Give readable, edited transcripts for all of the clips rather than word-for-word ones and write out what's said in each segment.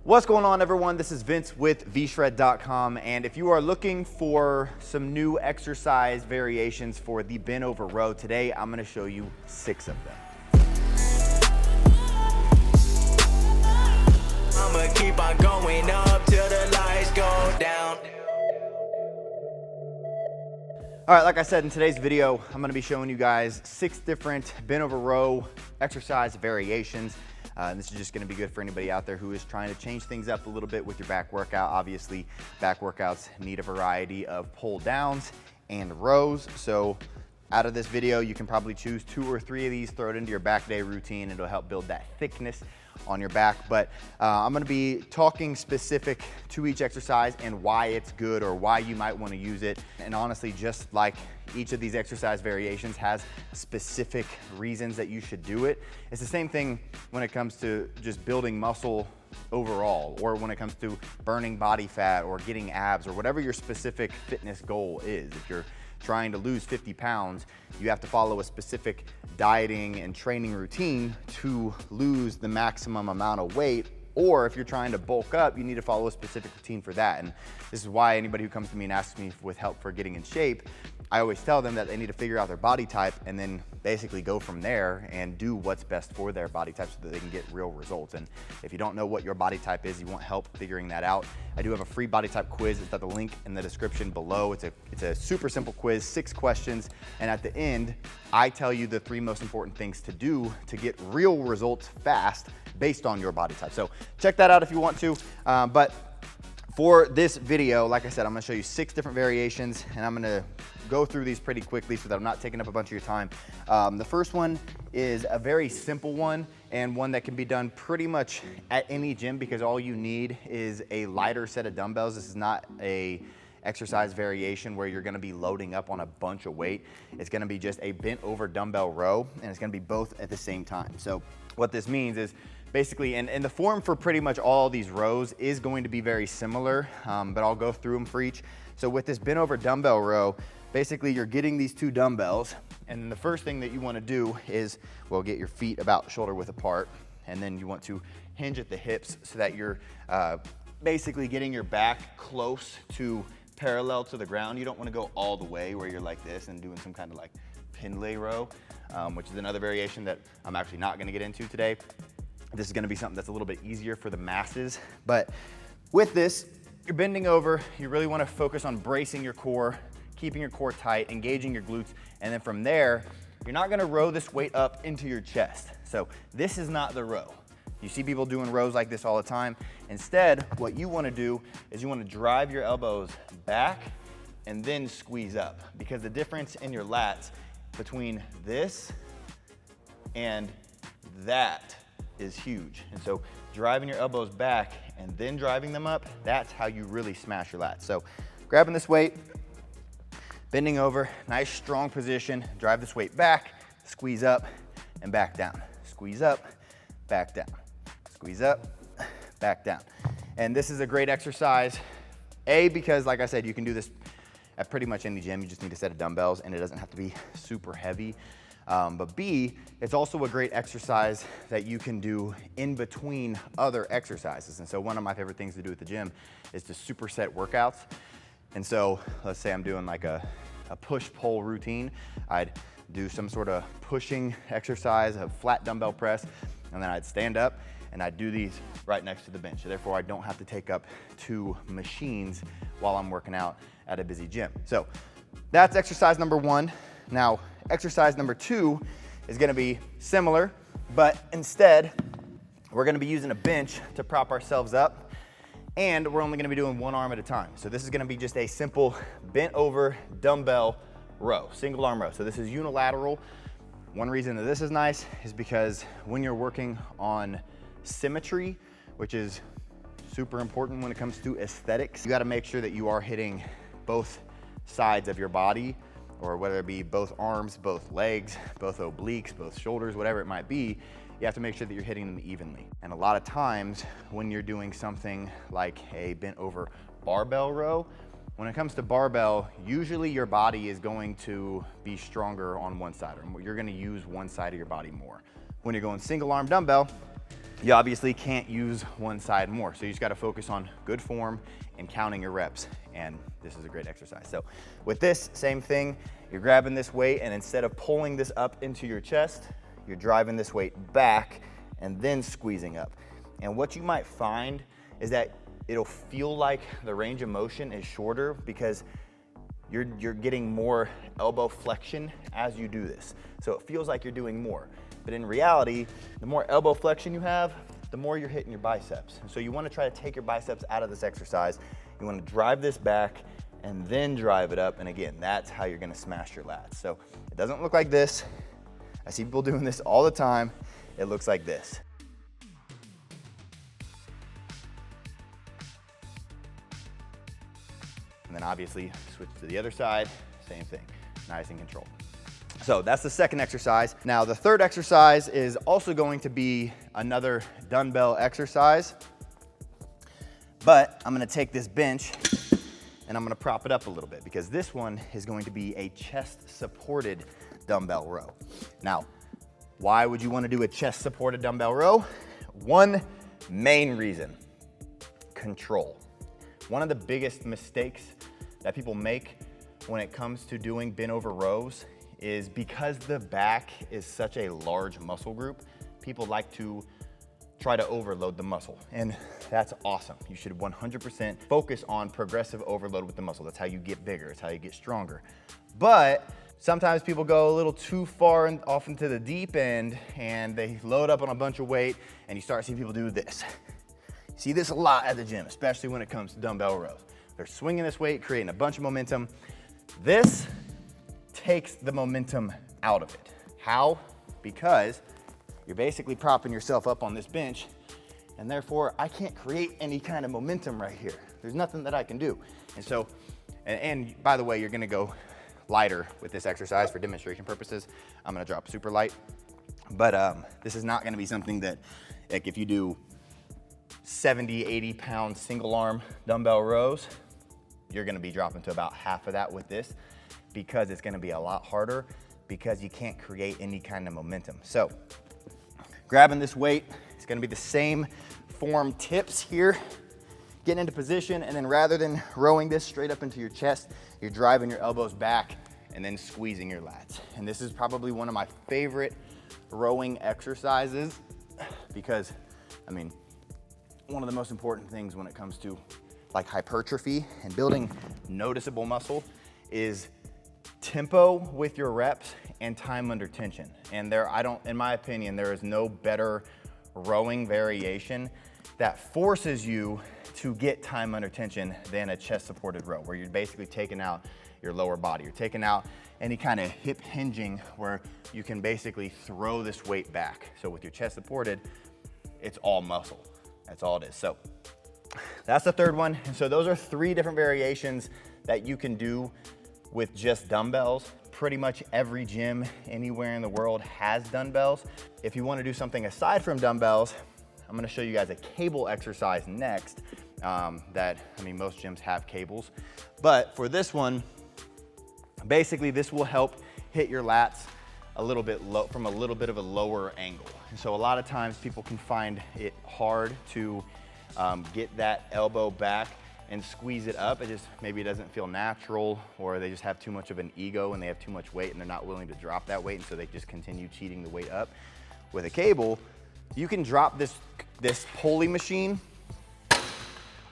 What's going on, everyone? This is Vince with VShred.com, and if you are looking for some new exercise variations for the bent over row, today I'm going to show you 6 of them. I'ma keep on going up till the lights go down. All right, like I said, in today's video, I'm going to be showing you guys 6 different bent over row exercise variations. This is just going to be good for anybody out there who is trying to change things up a little bit with your back workout. Obviously, back workouts need a variety of pull downs and rows. So out of this video, you can probably choose 2 or 3 of these, throw it into your back day routine. It'll help build that thickness on your back. But I'm going to be talking specific to each exercise and why it's good or why you might want to use it. And honestly, just like each of these exercise variations has specific reasons that you should do it, it's the same thing when it comes to just building muscle overall, or when it comes to burning body fat or getting abs or whatever your specific fitness goal is. If you're trying to lose 50 pounds, you have to follow a specific dieting and training routine to lose the maximum amount of weight. Or if you're trying to bulk up, you need to follow a specific routine for that. And this is why anybody who comes to me and asks me with help for getting in shape, I always tell them that they need to figure out their body type and then basically go from there and do what's best for their body type so that they can get real results. And if you don't know what your body type is, you want help figuring that out, I do have a free body type quiz. It's at the link in the description below. It's a super simple quiz, 6 questions. And at the end, I tell you the 3 most important things to do to get real results fast based on your body type. So check that out if you want to. But for this video, like I said, I'm gonna show you 6 different variations, and I'm gonna go through these pretty quickly so that I'm not taking up a bunch of your time. The first one is a very simple one, and one that can be done pretty much at any gym because all you need is a lighter set of dumbbells. This is not a exercise variation where you're gonna be loading up on a bunch of weight. It's gonna be just a bent over dumbbell row, and it's gonna be both at the same time. So what this means is basically, and the form for pretty much all these rows is going to be very similar, but I'll go through them for each. So with this bent over dumbbell row, basically you're getting these 2 dumbbells, and the first thing that you wanna do is, well, get your feet about shoulder width apart, and then you want to hinge at the hips so that you're basically getting your back close to parallel to the ground. You don't wanna go all the way where you're like this and doing some kind of like Pendlay row, which is another variation that I'm actually not gonna get into today. This is gonna be something that's a little bit easier for the masses. But with this, you're bending over, you really wanna focus on bracing your core, keeping your core tight, engaging your glutes, and then from there, you're not gonna row this weight up into your chest. So this is not the row. You see people doing rows like this all the time. Instead, what you wanna do is you wanna drive your elbows back and then squeeze up, because the difference in your lats between this and that is huge. And so driving your elbows back and then driving them up, that's how you really smash your lats. So grabbing this weight, bending over, nice strong position, drive this weight back, squeeze up and back down. Squeeze up, back down. Squeeze up, back down. And this is a great exercise, A, because like I said, you can do this at pretty much any gym. You just need a set of dumbbells and it doesn't have to be super heavy. But B, it's also a great exercise that you can do in between other exercises. And so one of my favorite things to do at the gym is to superset workouts. And so let's say I'm doing like a push-pull routine. I'd do some sort of pushing exercise, a flat dumbbell press, and then I'd stand up and I'd do these right next to the bench. Therefore, I don't have to take up 2 machines while I'm working out at a busy gym. So that's exercise number 1. Now, exercise number 2 is gonna be similar, but instead, we're gonna be using a bench to prop ourselves up, and we're only gonna be doing 1 arm at a time. So this is gonna be just a simple bent over dumbbell row, single arm row. So this is unilateral. One reason that this is nice is because when you're working on symmetry, which is super important when it comes to aesthetics, you gotta make sure that you are hitting both sides of your body, or whether it be both arms, both legs, both obliques, both shoulders, whatever it might be, you have to make sure that you're hitting them evenly. And a lot of times when you're doing something like a bent over barbell row, when it comes to barbell, usually your body is going to be stronger on one side, or you're gonna use one side of your body more. When you're going single arm dumbbell, you obviously can't use one side more. So you just gotta focus on good form and counting your reps. And this is a great exercise. So with this, same thing, you're grabbing this weight, and instead of pulling this up into your chest, you're driving this weight back and then squeezing up. And what you might find is that it'll feel like the range of motion is shorter because you're getting more elbow flexion as you do this. So it feels like you're doing more. But in reality, the more elbow flexion you have, the more you're hitting your biceps. And so you wanna try to take your biceps out of this exercise. You wanna drive this back and then drive it up. And again, that's how you're gonna smash your lats. So it doesn't look like this. I see people doing this all the time. It looks like this. And then obviously switch to the other side, same thing, nice and controlled. So that's the second exercise. Now the third exercise is also going to be another dumbbell exercise, but I'm gonna take this bench and I'm gonna prop it up a little bit because this one is going to be a chest supported dumbbell row. Now, why would you wanna do a chest supported dumbbell row? One main reason, control. One of the biggest mistakes that people make when it comes to doing bent over rows is because the back is such a large muscle group, people like to try to overload the muscle. And that's awesome. You should 100% focus on progressive overload with the muscle. That's how you get bigger, it's how you get stronger. But sometimes people go a little too far off into the deep end and they load up on a bunch of weight and you start seeing people do this. You see this a lot at the gym, especially when it comes to dumbbell rows. They're swinging this weight, creating a bunch of momentum. This takes the momentum out of it. How? Because you're basically propping yourself up on this bench, and therefore I can't create any kind of momentum right here. There's nothing that I can do. And so, and by the way, you're gonna go lighter with this exercise for demonstration purposes. I'm gonna drop super light, but this is not gonna be something that, like if you do 70, 80 pound single arm dumbbell rows, you're gonna be dropping to about half of that with this because it's gonna be a lot harder because you can't create any kind of momentum. So grabbing this weight, it's gonna be the same form tips here, getting into position, and then rather than rowing this straight up into your chest, you're driving your elbows back and then squeezing your lats. And this is probably one of my favorite rowing exercises because, I mean, one of the most important things when it comes to like hypertrophy and building noticeable muscle is tempo with your reps and time under tension. And in my opinion, there is no better rowing variation that forces you to get time under tension than a chest supported row, where you're basically taking out your lower body. You're taking out any kind of hip hinging where you can basically throw this weight back. So with your chest supported, it's all muscle. That's all it is. So that's the third one. And so those are 3 different variations that you can do with just dumbbells. Pretty much every gym anywhere in the world has dumbbells. If you want to do something aside from dumbbells, I'm going to show you guys a cable exercise next. Most gyms have cables. But for this one, basically this will help hit your lats a little bit low, from a little bit of a lower angle. And so a lot of times people can find it hard to get that elbow back and squeeze it up. Maybe it doesn't feel natural, or they just have too much of an ego and they have too much weight and they're not willing to drop that weight, and so they just continue cheating the weight up. With a cable, you can drop this pulley machine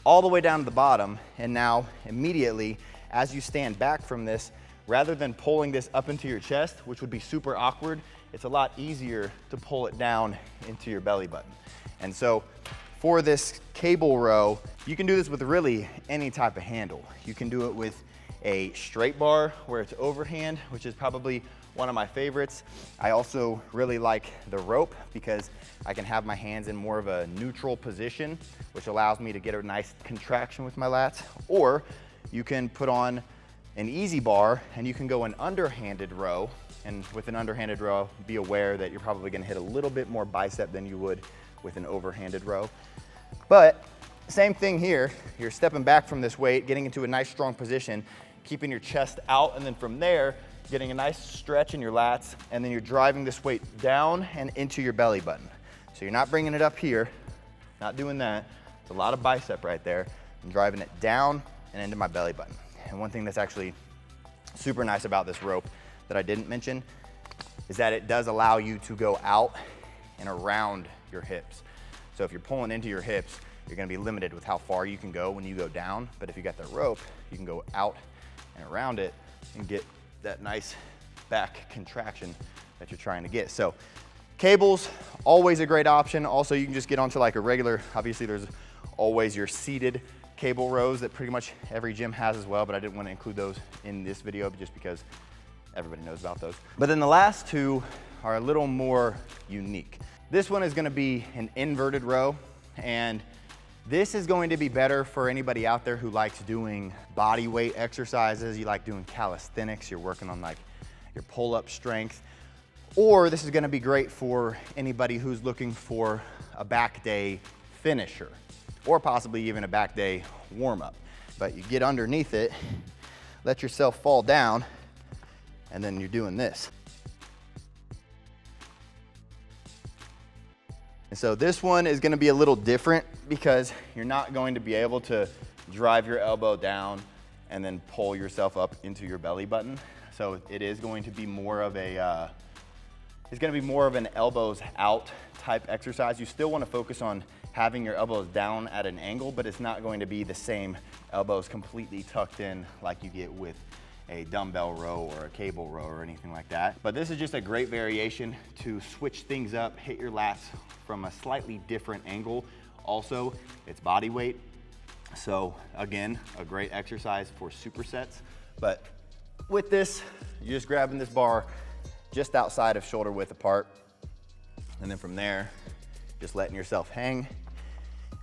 all the way down to the bottom, and now immediately as you stand back from this, rather than pulling this up into your chest, which would be super awkward, it's a lot easier to pull it down into your belly button. And so for this cable row, you can do this with really any type of handle. You can do it with a straight bar where it's overhand, which is probably one of my favorites. I also really like the rope because I can have my hands in more of a neutral position, which allows me to get a nice contraction with my lats. Or you can put on an easy bar and you can go an underhanded row. And with an underhanded row, be aware that you're probably gonna hit a little bit more bicep than you would with an overhanded row. But same thing here, you're stepping back from this weight, getting into a nice strong position, keeping your chest out, and then from there, getting a nice stretch in your lats, and then you're driving this weight down and into your belly button. So you're not bringing it up here, not doing that. It's a lot of bicep right there. I'm driving it down and into my belly button. And one thing that's actually super nice about this rope that I didn't mention is that it does allow you to go out and around your hips. So if you're pulling into your hips, you're gonna be limited with how far you can go when you go down. But if you got the rope, you can go out and around it and get that nice back contraction that you're trying to get. So cables, always a great option. Also, you can just get onto like a regular, obviously there's always your seated cable rows that pretty much every gym has as well, but I didn't want to include those in this video just because everybody knows about those. But then the last two are a little more unique. This one is going to be an inverted row, and this is going to be better for anybody out there who likes doing body weight exercises. You like doing calisthenics, you're working on like your pull-up strength, or this is going to be great for anybody who's looking for a back day finisher, or possibly even a back day warm-up. But you get underneath it, let yourself fall down, and then you're doing this. And so this one is gonna be a little different because you're not going to be able to drive your elbow down and then pull yourself up into your belly button. So it is going to be more of a, it's gonna be more of an elbows out type exercise. You still wanna focus on having your elbows down at an angle, but it's not going to be the same elbows completely tucked in like you get with a dumbbell row or a cable row or anything like that. But this is just a great variation to switch things up, hit your lats from a slightly different angle. Also, it's body weight. So again, a great exercise for supersets. But with this, you're just grabbing this bar just outside of shoulder width apart. And then from there, just letting yourself hang,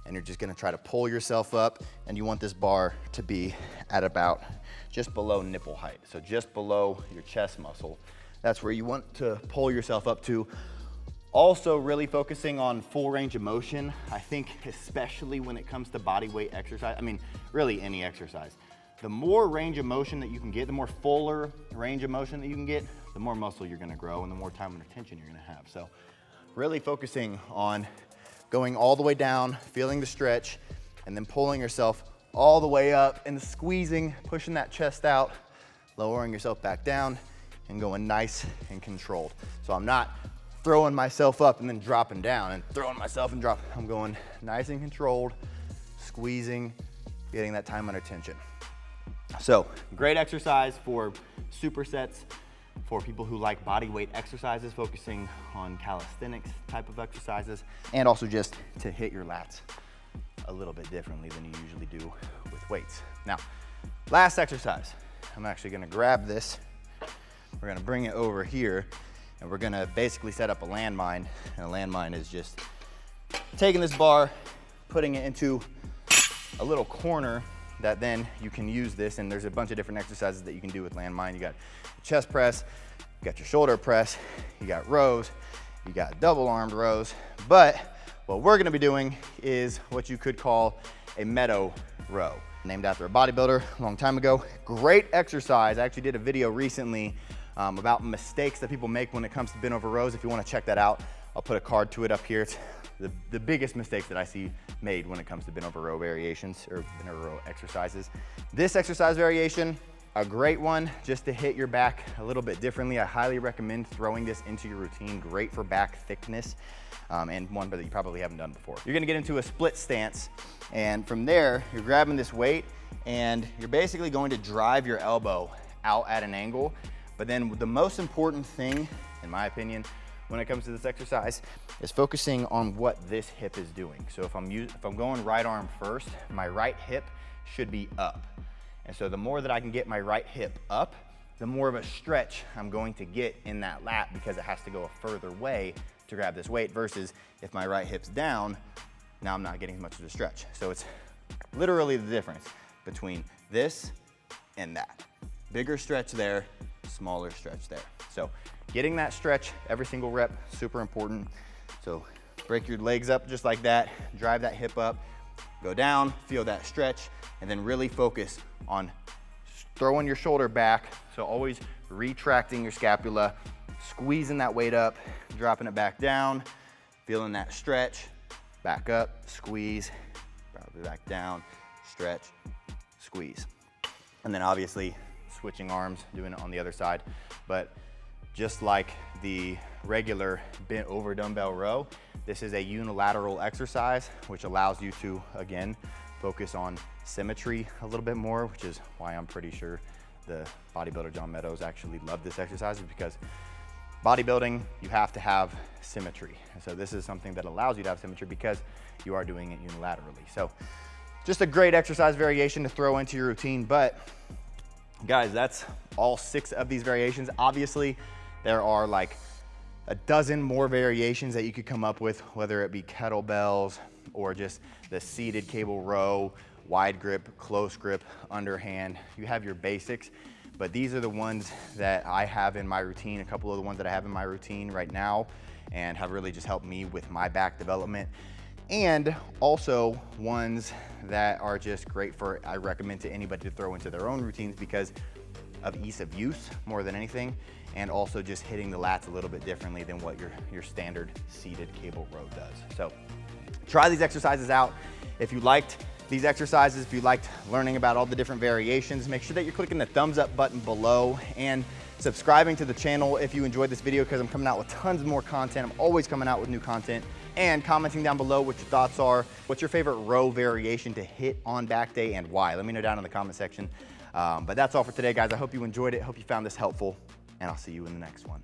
and you're just gonna try to pull yourself up, and you want this bar to be at about just below nipple height. So just below your chest muscle. That's where you want to pull yourself up to. Also really focusing on full range of motion. I think especially when it comes to body weight exercise, I mean, really any exercise. The more range of motion that you can get, the more fuller range of motion that you can get, the more muscle you're gonna grow and the more time under tension you're gonna have. So really focusing on going all the way down, feeling the stretch, and then pulling yourself all the way up and squeezing, pushing that chest out, lowering yourself back down, and going nice and controlled. So I'm not throwing myself up and then dropping down and throwing myself and dropping. I'm going nice and controlled, squeezing, getting that time under tension. So great exercise for supersets, for people who like body weight exercises, focusing on calisthenics type of exercises, and also just to hit your lats a little bit differently than you usually do with weights. Now, last exercise, I'm actually gonna grab this, we're gonna bring it over here, and we're gonna basically set up a landmine, and a landmine is just taking this bar, putting it into a little corner that then you can use this, and there's a bunch of different exercises that you can do with landmine. You got your chest press, you got your shoulder press, you got rows, you got double armed rows, but what we're gonna be doing is what you could call a Meadows Row, named after a bodybuilder a long time ago. Great exercise. I actually did a video recently about mistakes that people make when it comes to bent over rows. If you wanna check that out, I'll put a card to it up here. It's the biggest mistakes that I see made when it comes to bent over row variations or bent over row exercises. This exercise variation, a great one just to hit your back a little bit differently. I highly recommend throwing this into your routine. Great for back thickness, and one that you probably haven't done before. You're gonna get into a split stance, and from there, you're grabbing this weight, and you're basically going to drive your elbow out at an angle. But then the most important thing, in my opinion, when it comes to this exercise, is focusing on what this hip is doing. So if I'm going right arm first, my right hip should be up. And so the more that I can get my right hip up, the more of a stretch I'm going to get in that lat, because it has to go a further way to grab this weight, versus if my right hip's down, now I'm not getting much of a stretch. So it's literally the difference between this and that. Bigger stretch there, smaller stretch there. So getting that stretch every single rep, super important. So break your legs up just like that, drive that hip up, go down, feel that stretch, and then really focus on throwing your shoulder back. So always retracting your scapula, squeezing that weight up, dropping it back down, feeling that stretch, back up, squeeze, probably back down, stretch, squeeze. And then obviously switching arms, doing it on the other side. But just like the regular bent over dumbbell row, this is a unilateral exercise, which allows you to, again, focus on symmetry a little bit more, which is why I'm pretty sure the bodybuilder John Meadows actually loved this exercise, because bodybuilding, you have to have symmetry. And so this is something that allows you to have symmetry because you are doing it unilaterally. So just a great exercise variation to throw into your routine. But guys, that's all 6 of these variations. Obviously, there are like a dozen more variations that you could come up with, whether it be kettlebells or just the seated cable row, wide grip, close grip, underhand. You have your basics, but these are the ones that I have in my routine, a couple of the ones that I have in my routine right now, and have really just helped me with my back development. And also ones that are just great for, I recommend to anybody to throw into their own routines because of ease of use more than anything, and also just hitting the lats a little bit differently than what your standard seated cable row does. So try these exercises out. If you liked these exercises, if you liked learning about all the different variations, make sure that you're clicking the thumbs up button below and subscribing to the channel if you enjoyed this video, because I'm coming out with tons more content. I'm always coming out with new content. And commenting down below what your thoughts are. What's your favorite row variation to hit on back day and why? Let me know down in the comment section. But that's all for today, guys. I hope you enjoyed it. Hope you found this helpful, and I'll see you in the next one.